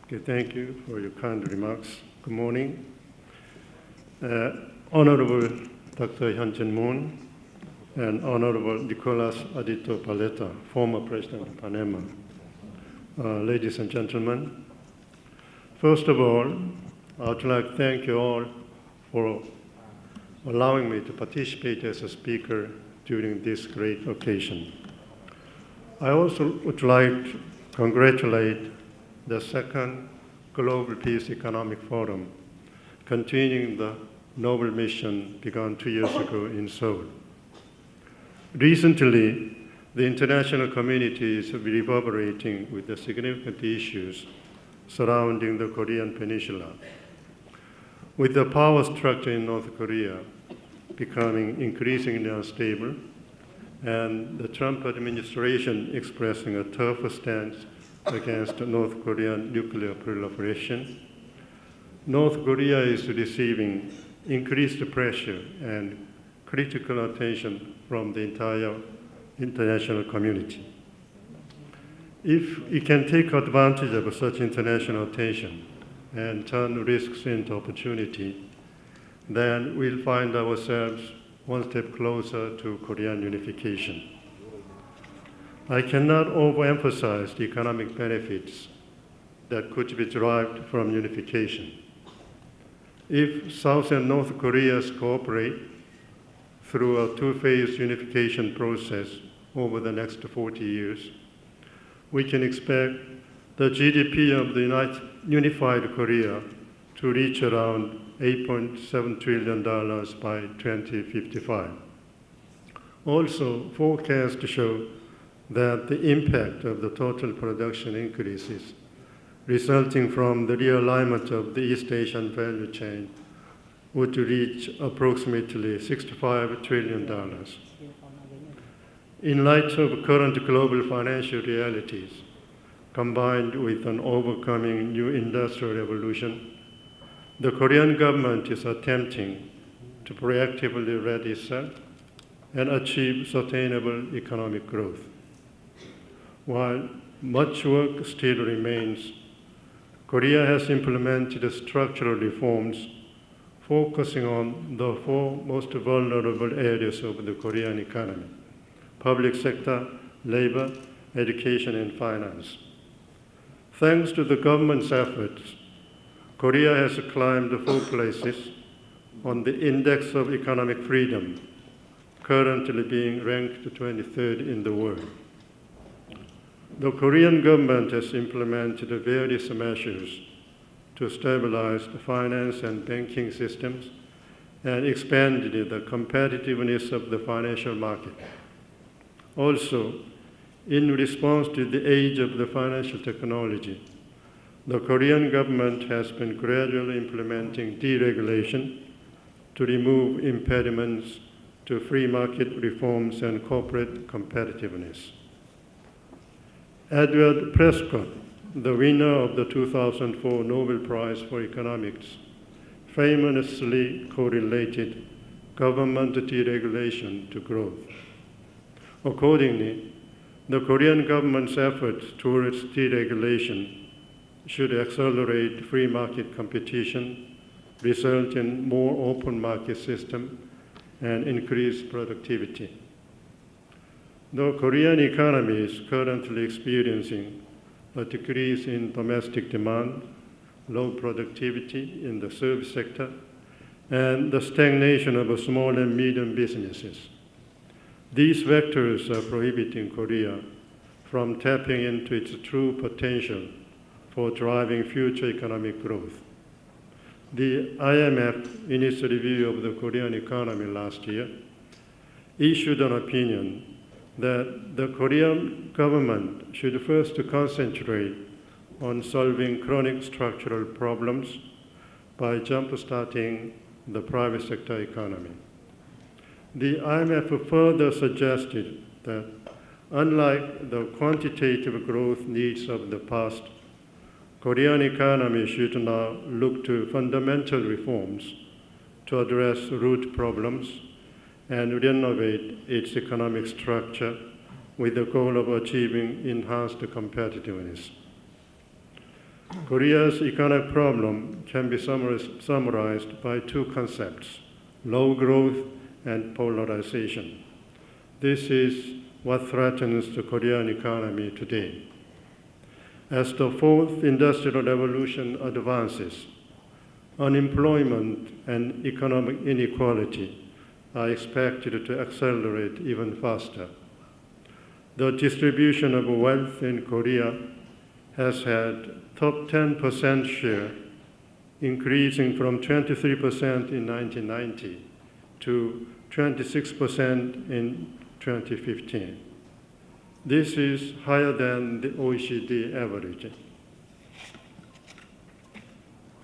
Okay, thank you for your kind remarks. Good morning. Honorable Dr. Hyun-Jin Moon and Honorable Nicolas Adito Paleta, former President of Panama. Ladies and gentlemen, first of all, I would like to thank you all for allowing me to participate as a speaker during this great occasion. I also would like to congratulate the second Global Peace Economic Forum, continuing the noble mission begun 2 years ago in Seoul. Recently, the international community is reverberating with the significant issues surrounding the Korean Peninsula. With the power structure in North Korea becoming increasingly unstable, and the Trump administration expressing a tougher stance against North Korean nuclear proliferation, North Korea is receiving increased pressure and critical attention from the entire international community. If we can take advantage of such international attention and turn risks into opportunity, then we'll find ourselves one step closer to Korean unification. I cannot overemphasize the economic benefits that could be derived from unification. If South and North Koreas cooperate through a two-phase unification process over the next 40 years, we can expect the GDP of the unified Korea to reach around $8.7 trillion by 2055. Also, forecasts show that the impact of the total production increases resulting from the realignment of the East Asian value chain would reach approximately $65 trillion. In light of current global financial realities, combined with an overcoming new industrial revolution, the Korean government is attempting to proactively ready itself and achieve sustainable economic growth. While much work still remains, Korea has implemented structural reforms focusing on the four most vulnerable areas of the Korean economy: public sector, labor, education, and finance. Thanks to the government's efforts, Korea has climbed 4 places on the Index of Economic Freedom, currently being ranked 23rd in the world. The Korean government has implemented various measures to stabilize the finance and banking systems and expanded the competitiveness of the financial market. Also, in response to the age of the financial technology, the Korean government has been gradually implementing deregulation to remove impediments to free market reforms and corporate competitiveness. Edward Prescott, the winner of the 2004 Nobel Prize for Economics, famously correlated government deregulation to growth. Accordingly, the Korean government's efforts towards deregulation should accelerate free market competition, result in more open market system, and increase productivity. The Korean economy is currently experiencing a decrease in domestic demand, low productivity in the service sector, and the stagnation of small and medium businesses. These vectors are prohibiting Korea from tapping into its true potential for driving future economic growth. The IMF, in its review of the Korean economy last year, issued an opinion that the Korean government should first concentrate on solving chronic structural problems by jump-starting the private sector economy. The IMF further suggested that unlike the quantitative growth needs of the past, Korean economy should now look to fundamental reforms to address root problems and renovate its economic structure with the goal of achieving enhanced competitiveness. Korea's economic problem can be summarized by two concepts: low growth and polarization. This is what threatens the Korean economy today. As the fourth industrial revolution advances, unemployment and economic inequality are expected to accelerate even faster. The distribution of wealth in Korea has had top 10% share, increasing from 23% in 1990 to 26% in 2015. This is higher than the OECD average.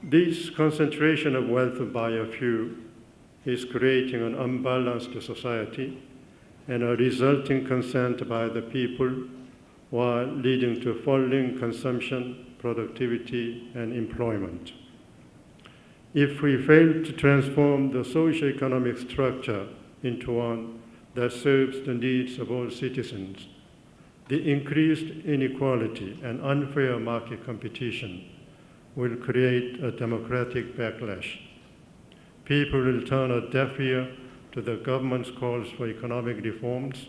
This concentration of wealth by a few is creating an unbalanced society and a resulting consent by the people, while leading to falling consumption, productivity, and employment. If we fail to transform the socio-economic structure into one that serves the needs of all citizens, the increased inequality and unfair market competition will create a democratic backlash. People will turn a deaf ear to the government's calls for economic reforms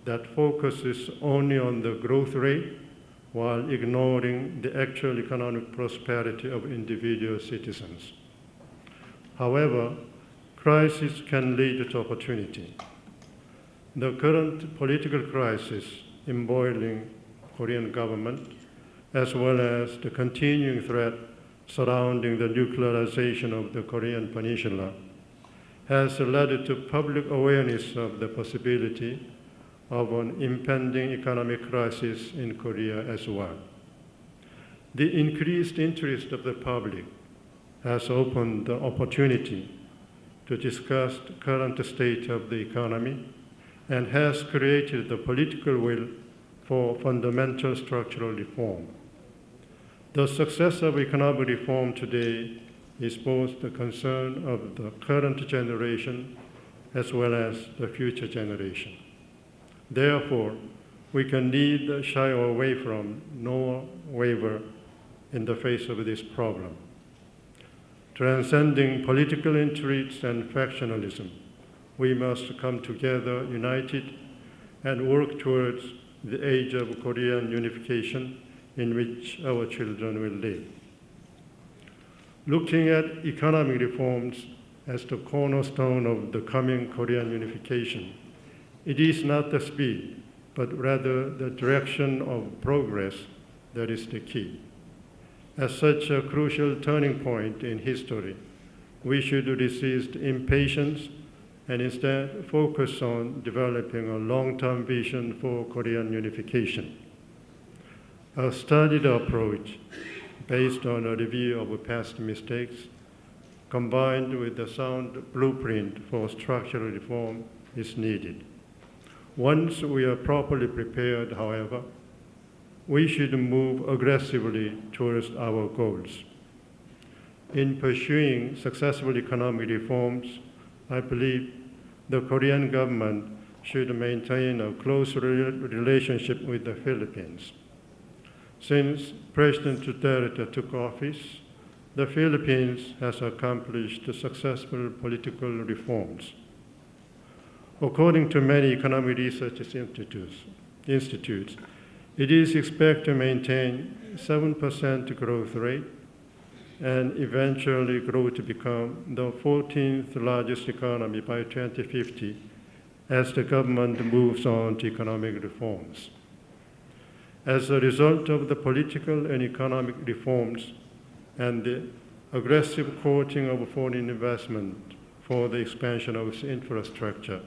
that focuses only on the growth rate while ignoring the actual economic prosperity of individual citizens. However, crisis can lead to opportunity. The current political crisis emboiling Korean government, as well as the continuing threat surrounding the nuclearization of the Korean Peninsula, has led to public awareness of the possibility of an impending economic crisis in Korea as well. The increased interest of the public has opened the opportunity to discuss the current state of the economy and has created the political will for fundamental structural reform. The success of economic reform today is both the concern of the current generation as well as the future generation. Therefore, we can neither shy away from nor waver in the face of this problem. Transcending political intrigues and factionalism, we must come together united and work towards the age of Korean unification in which our children will live. Looking at economic reforms as the cornerstone of the coming Korean unification, it is not the speed, but rather the direction of progress that is the key. At such a crucial turning point in history, we should resist impatience and instead focus on developing a long-term vision for Korean unification. A studied approach based on a review of past mistakes, combined with a sound blueprint for structural reform, is needed. Once we are properly prepared, however, we should move aggressively towards our goals. In pursuing successful economic reforms, I believe the Korean government should maintain a close relationship with the Philippines. Since President Duterte took office, the Philippines has accomplished successful political reforms. According to many economic research institutes, it is expected to maintain 7% growth rate and eventually grow to become the 14th largest economy by 2050 as the government moves on to economic reforms. As a result of the political and economic reforms and the aggressive courting of foreign investment for the expansion of its infrastructure,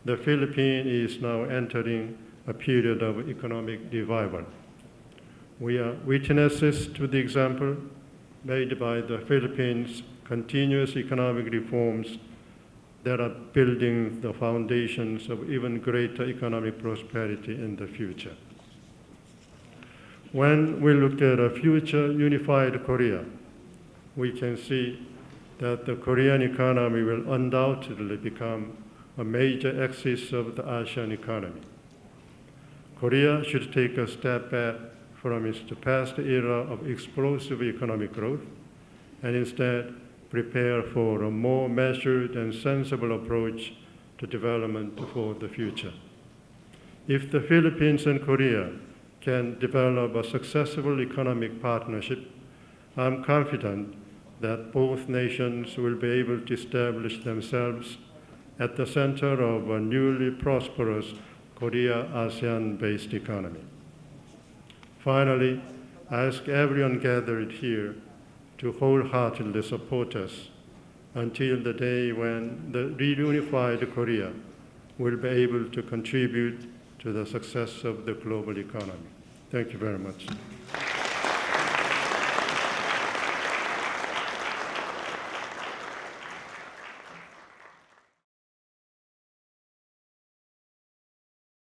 the Philippines is now entering a period of economic revival. We are witnesses to the example made by the Philippines' continuous economic reforms that are building the foundations of even greater economic prosperity in the future. When we look at a future unified Korea, we can see that the Korean economy will undoubtedly become a major axis of the ASEAN economy. Korea should take a step back from its past era of explosive economic growth and instead prepare for a more measured and sensible approach to development for the future. If the Philippines and Korea can develop a successful economic partnership, I'm confident that both nations will be able to establish themselves at the center of a newly prosperous Korea-ASEAN-based economy. Finally, I ask everyone gathered here to wholeheartedly support us until the day when the reunified Korea will be able to contribute to the success of the global economy. Thank you very much.